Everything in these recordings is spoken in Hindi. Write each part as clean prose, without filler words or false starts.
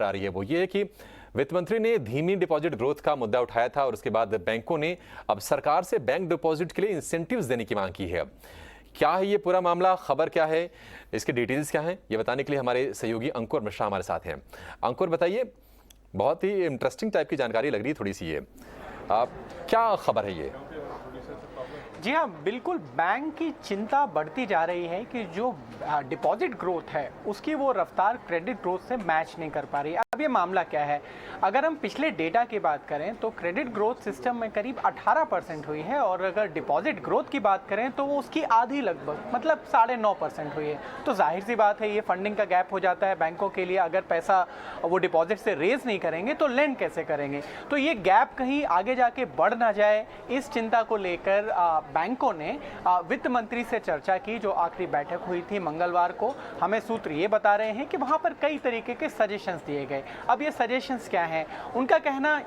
आ रही है वो ये है कि वित्त मंत्री ने धीमी डिपॉजिट ग्रोथ का मुद्दा उठाया था और उसके बाद बैंकों ने अब सरकार से बैंक डिपॉजिट के लिए इंसेंटिव्स देने की मांग की है। क्या है ये पूरा मामला, खबर क्या है, इसके डिटेल्स क्या हैं, ये बताने के लिए हमारे सहयोगी अंकुर मिश्रा हमारे साथ हैं। अंकुर बताइए, बहुत ही इंटरेस्टिंग टाइप की जानकारी लग रही है थोड़ी सी ये, क्या खबर है ये? जी हाँ, बिल्कुल। बैंक की चिंता बढ़ती जा रही है कि जो डिपॉजिट ग्रोथ है उसकी वो रफ्तार क्रेडिट ग्रोथ से मैच नहीं कर पा रही। अब ये मामला क्या है, अगर हम पिछले डेटा की बात करें तो क्रेडिट ग्रोथ सिस्टम में करीब 18% हुई है और अगर डिपॉजिट ग्रोथ की बात करें तो वो उसकी आधी लगभग मतलब 9.5% हुई है। तो जाहिर सी बात है ये फंडिंग का गैप हो जाता है बैंकों के लिए। अगर पैसा वो डिपॉजिट से रेज नहीं करेंगे तो लेंड कैसे करेंगे। तो ये गैप कहीं आगे जाके बढ़ ना जाए, इस चिंता को लेकर बैंकों ने वित्त मंत्री से चर्चा की। जो आखिरी बैठक हुई थी मंगलवार को, हमें सूत्र ये बता रहे हैं कि वहां पर कई तरीके के सजेशंस दिए गए। अब ये सजेशंस क्या हैं? उनका कहना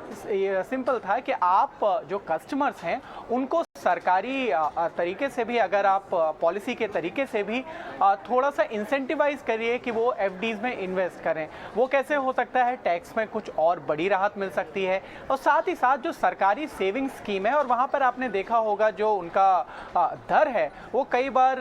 सिंपल था कि आप जो कस्टमर्स हैं उनको सरकारी तरीके से भी, अगर आप पॉलिसी के तरीके से भी थोड़ा सा इंसेंटिवाइज करिए कि वो एफडीज में इन्वेस्ट करें। वो कैसे हो सकता है? टैक्स में कुछ और बड़ी राहत मिल सकती है और साथ ही साथ जो सरकारी सेविंग स्कीम है और वहाँ पर आपने देखा होगा जो उनका दर है वो कई बार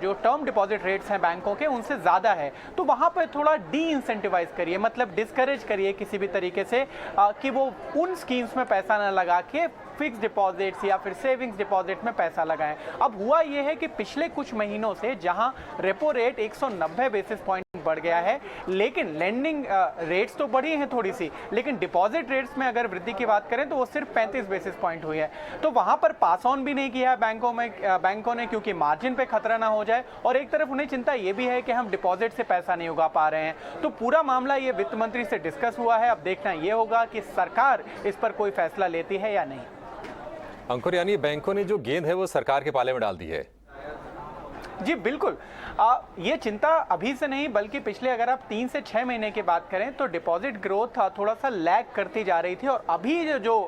जो टर्म डिपॉजिट रेट्स हैं बैंकों के उनसे ज़्यादा है। तो वहाँ पर थोड़ा डी इंसेंटिवाइज करिए, मतलब डिस्करेज करिए किसी भी तरीके से कि वो उन स्कीम्स में पैसा न लगा के फिक्स डिपॉजिट्स या फिर सेविंग्स डिपॉजिट में पैसा लगाएं। अब हुआ यह है कि पिछले कुछ महीनों से जहां रेपो रेट 190 बेसिस पॉइंट बढ़ गया है, लेकिन लेंडिंग रेट्स तो बढ़ी हैं थोड़ी सी, लेकिन डिपॉजिट रेट्स में अगर वृद्धि की बात करें तो वो सिर्फ 35 बेसिस पॉइंट हुई है। तो वहां पर पास ऑन भी नहीं किया है बैंकों ने क्योंकि मार्जिन पे खतरा ना हो जाए, और एक तरफ उन्हें चिंता ये भी है कि हम डिपॉजिट से पैसा नहीं उगा पा रहे हैं। तो पूरा मामला ये वित्त मंत्री से डिस्कस हुआ है। अब देखना ये होगा कि सरकार इस पर कोई फैसला लेती है या नहीं। अंकुर, यानी बैंकों ने जो गेंद है वो सरकार के पाले में डाल दी है। जी बिल्कुल। ये चिंता अभी से नहीं बल्कि पिछले अगर आप 3 से 6 महीने की बात करें तो डिपॉजिट ग्रोथ थोड़ा सा लैग करती जा रही थी, और अभी जो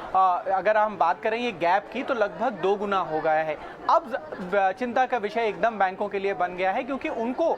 अगर हम बात करें ये गैप की तो लगभग 2 गुना हो गया है। अब चिंता का विषय एकदम बैंकों के लिए बन गया है क्योंकि उनको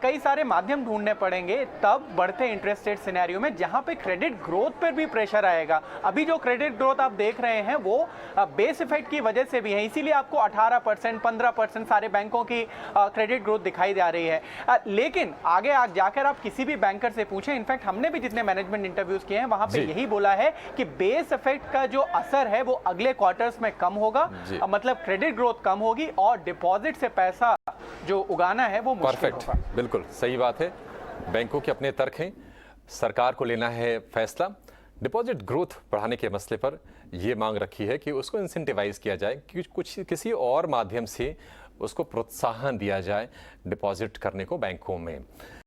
कई सारे माध्यम ढूंढने पड़ेंगे तब बढ़ते इंटरेस्ट रेट सिनेरियो में जहां पे क्रेडिट ग्रोथ पर भी प्रेशर आएगा। अभी जो क्रेडिट ग्रोथ आप देख रहे हैं वो बेस इफेक्ट की वजह से भी है, इसीलिए आपको 18% 15% सारे बैंकों की क्रेडिट ग्रोथ दिखाई जा रही है। लेकिन आगे जाकर आप किसी भी बैंकर से पूछें, इनफैक्ट हमने भी जितने मैनेजमेंट इंटरव्यूज किए हैं वहां पे यही बोला है कि बेस इफेक्ट का जो असर है वो अगले क्वार्टर्स में कम होगा, मतलब क्रेडिट ग्रोथ कम होगी और डिपॉजिट से पैसा जो उगाना है वो मुश्किल होगा। बिल्कुल सही बात है। बैंकों के अपने तर्क हैं, सरकार को लेना है फैसला। डिपॉजिट ग्रोथ बढ़ाने के मसले पर यह मांग रखी है कि उसको इंसेंटिवाइज किया जाए, कि किसी और माध्यम से उसको प्रोत्साहन दिया जाए डिपॉजिट करने को बैंकों में।